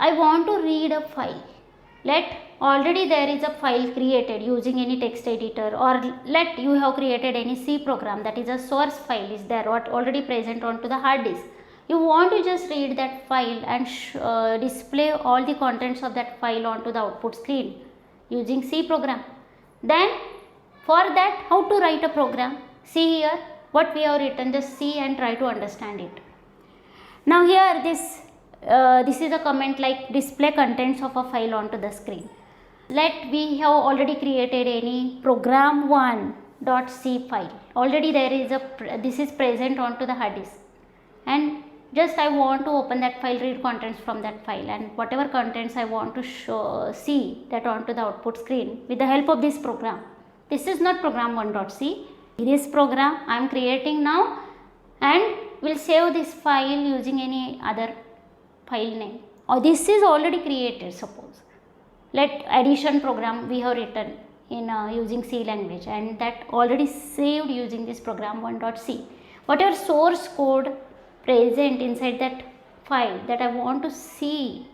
I want to read a file. Let already there is a file created using any text editor, or let you have created any C program, that is a source file is there what already present onto the hard disk. You want to just read that file and display all the contents of that file onto the output screen using C program. Then for that, how to write a program? See here what we have written, just see and try to understand it. Now here this is a comment like display contents of a file onto the screen. Let we have already created any program1.c file. Already there is this is present onto the hard disk, and just I want to open that file, read contents from that file, and whatever contents I want to see that onto the output screen with the help of this program. This is not program1.c. This program I am creating now, and will save this file using any other file name, or this is already created. Suppose let addition program we have written in using C language, and that already saved using this program1.c. Whatever source code present inside that file that I want to see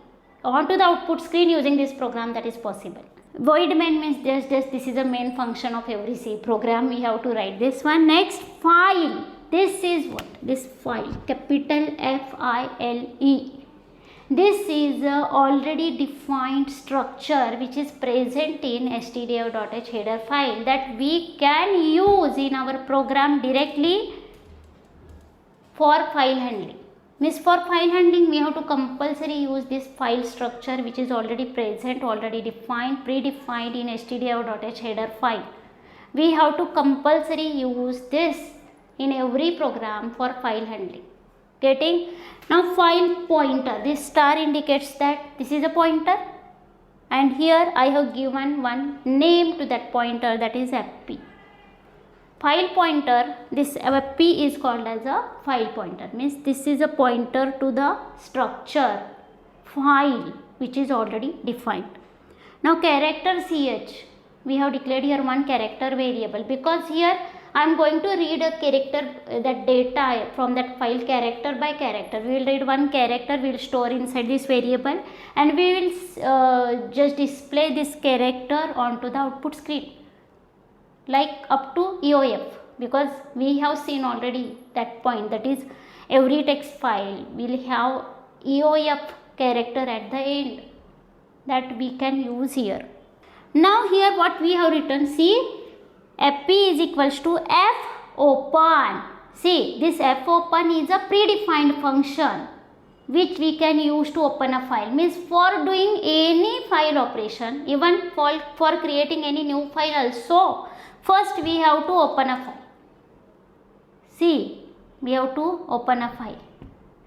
onto the output screen using this program, that is possible. Void main means just this is a main function of every C program. We have to write this one. Next, file. This is what? This file, capital F-I-L-E. This is a already defined structure which is present in stdio.h header file that we can use in our program directly for file handling. Means for file handling we have to compulsory use this file structure which is already present, already defined, predefined in stdio.h header file. We have to compulsory use this in every program for file handling. Getting? Now file pointer, this star indicates that this is a pointer, and here I have given one name to that pointer, that is fp. File pointer, this fp is called as a file pointer, means this is a pointer to the structure file which is already defined. Now character ch, we have declared here one character variable, because here I am going to read a character, that data from that file character by character. We will read one character, we will store inside this variable, and we will just display this character onto the output screen, like up to EOF, because we have seen already that point, that is every text file will have EOF character at the end that we can use here. Now here what we have written, see, fp is equals to fopen. See, this fopen is a predefined function which we can use to open a file. Means for doing any file operation, even for creating any new file also, first we have to open a file. See, we have to open a file,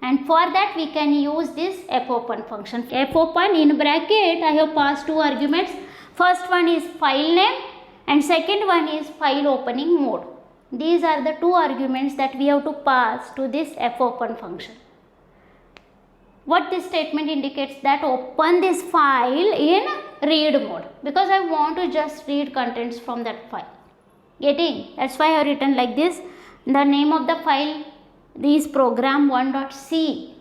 and for that we can use this fopen function. Fopen in bracket I have passed two arguments. First one is file name and second one is file opening mode. These are the two arguments that we have to pass to this fopen function. What this statement indicates, that open this file in read mode, because I want to just read contents from that file. Getting? That's why I have written like this. The name of the file is program1.c.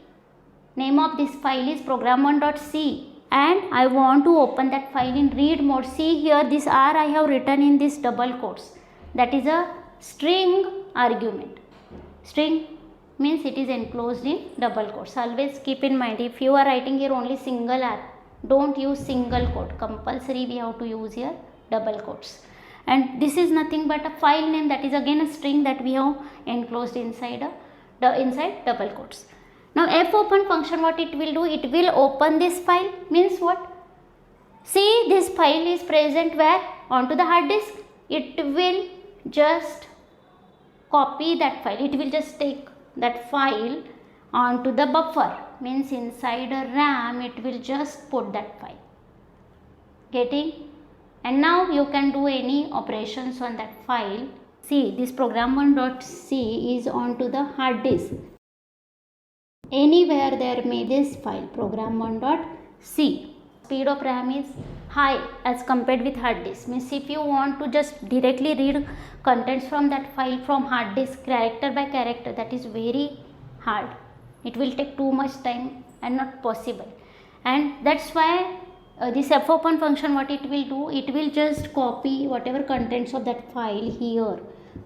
Name of this file is program1.c, and I want to open that file in read mode. See here, this R I have written in this double quotes. That is a string argument. String means it is enclosed in double quotes. Always keep in mind, if you are writing here only single R, don't use single quote. Compulsory we have to use here double quotes. And this is nothing but a file name, that is again a string that we have enclosed inside inside double quotes. Now fopen function, what it will do, it will open this file. Means what? See, this file is present where? Onto the hard disk. It will just copy that file. It will just take that file onto the buffer. Means inside a RAM it will just put that file. Getting? And now you can do any operations on that file. See, this program1.c is onto the hard disk. Anywhere there may this file program1.c. Speed of RAM is high as compared with hard disk. Means if you want to just directly read contents from that file from hard disk character by character, that is very hard. It will take too much time and not possible. and that's why this fopen function, what it will do, it will just copy whatever contents of that file here,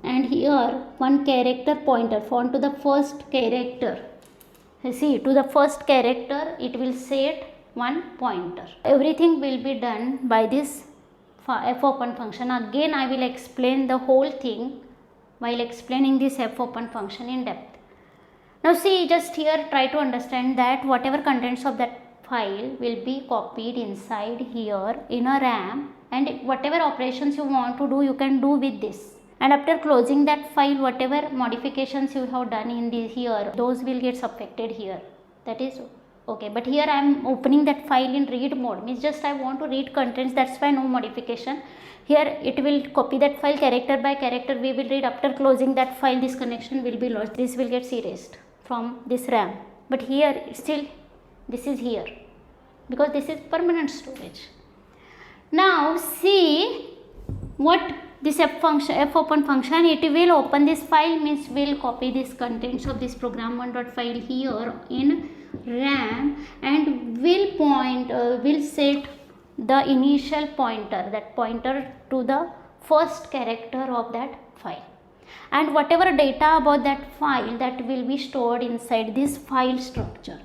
and here one character pointer onto the first character. See, to the first character it will set one pointer. Everything will be done by this fopen function. Again I will explain the whole thing while explaining this fopen function in depth. Now see, just here try to understand that whatever contents of that file will be copied inside here in a RAM, and whatever operations you want to do, you can do with this. And after closing that file, whatever modifications you have done in this here, those will get affected here. That is okay. But here I am opening that file in read mode, means just I want to read contents, that's why no modification. Here it will copy that file character by character, we will read. After closing that file, this connection will be lost, this will get erased from this RAM. But here still this is here, because this is permanent storage. Now see what this fopen function, it will open this file, means will copy this contents of this program1.file here in RAM, and will set the initial pointer, that pointer to the first character of that file, and whatever data about that file, that will be stored inside this file structure.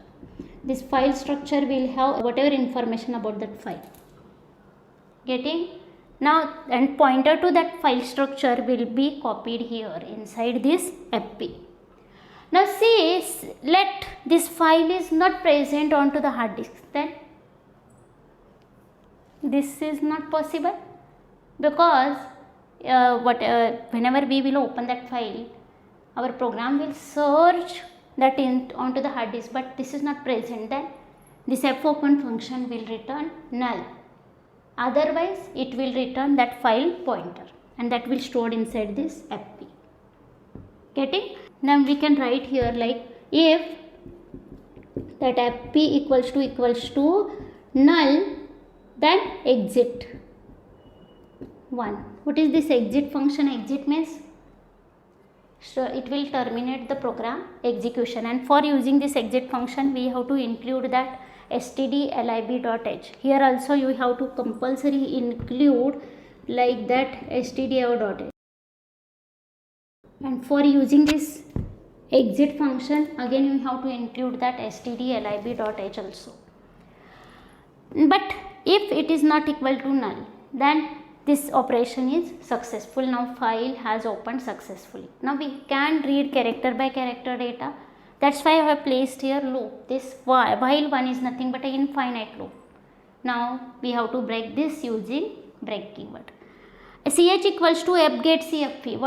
This file structure will have whatever information about that file. Getting? Now, and pointer to that file structure will be copied here inside this FP. Now see, let this file is not present onto the hard disk, then this is not possible, because whenever we will open that file, our program will search that onto the hard disk, but this is not present, then this fopen function will return null. Otherwise it will return that file pointer, and that will stored inside this FP. Getting? Now we can write here like, if that FP equals to null, then exit 1. What is this exit function? Exit means, so it will terminate the program execution, and for using this exit function we have to include that stdlib.h. Here also you have to compulsory include like that stdio.h, and for using this exit function again you have to include that stdlib.h also. But if it is not equal to null, then this operation is successful. Now file has opened successfully. Now we can read character by character data. That's why I have placed here loop. This while 1 is nothing but an infinite loop. Now we have to break this using break keyword. Ch equals to app get cfp.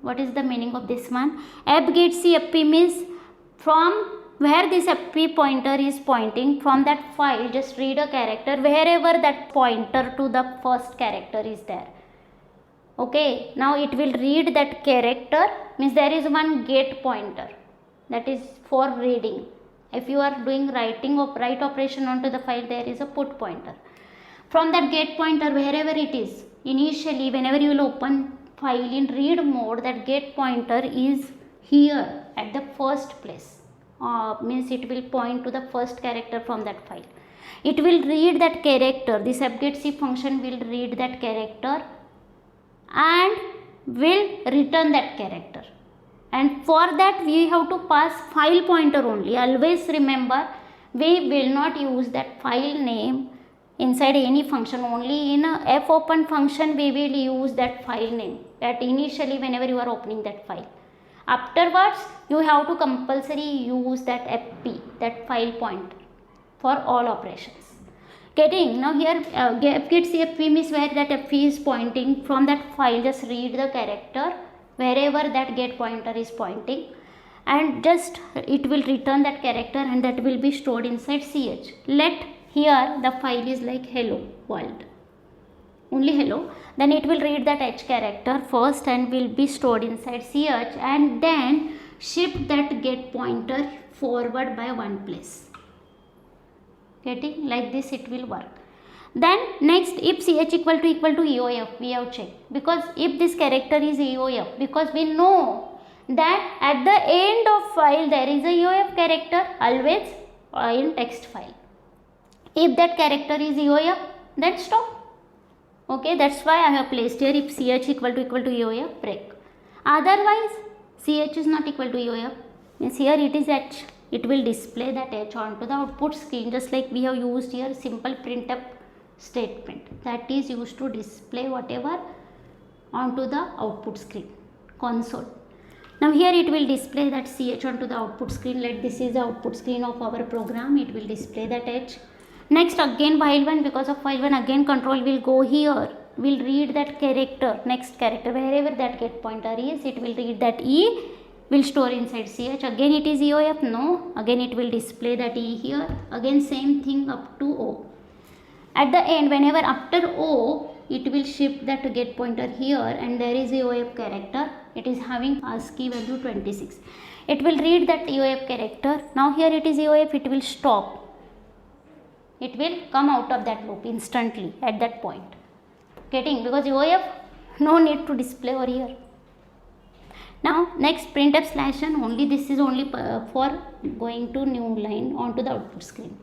What is the meaning of this one? App get cfp means from where this fp pointer is pointing, from that file just read a character wherever that pointer to the first character is there. Okay, now it will read that character, means there is one get pointer, that is for reading. If you are doing write operation onto the file, there is a put pointer. From that get pointer wherever it is, initially whenever you will open file in read mode, that get pointer is here at the first place. Means it will point to the first character from that file. It will read that character. This appgetC function will read that character and will return that character. And for that we have to pass file pointer only. Always remember, we will not use that file name inside any function. Only in a fopen function we will use that file name, that initially whenever you are opening that file. Afterwards you have to compulsory use that fp, that file pointer, for all operations. Getting? Now here appgetC fp means where that fp is pointing, from that file just read the character wherever that get pointer is pointing, and just it will return that character, and that will be stored inside ch. Let here the file is like hello world, only hello, then it will read that h character first and will be stored inside ch, and then shift that get pointer forward by one place. Getting? Like this it will work. Then next, if ch equal to EOF, we have checked, because if this character is EOF, because we know that at the end of file there is a EOF character always in text file. If that character is EOF, then stop. Okay, that's why I have placed here if ch equal to EOF, break. Otherwise ch is not equal to EOF, means here it is h, it will display that h onto the output screen, just like we have used here simple printf statement that is used to display whatever onto the output screen console. Now here it will display that ch onto the output screen. Let this is the output screen of our program, it will display that h. Next again while one, because of while one again control will go here, will read that character, next character, wherever that get pointer is, it will read that e, will store inside ch. Again it is EOF, no, again it will display that e here, again same thing up to o. At the end, whenever after o, it will shift that get pointer here and there is EOF character, it is having ASCII value 26. It will read that EOF character. Now here it is EOF, it will stop. It will come out of that loop instantly at that point. Getting, because EOF no need to display over here. Now next printf /n, only this is only for going to new line onto the output screen.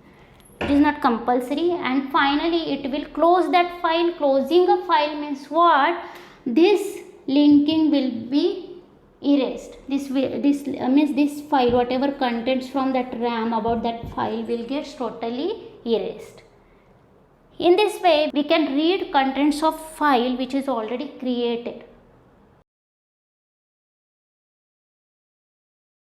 It is not compulsory. And finally it will close that file. Closing a file means what? This linking will be erased. This means this file, whatever contents from that RAM about that file will get totally erased. In this way we can read contents of file which is already created.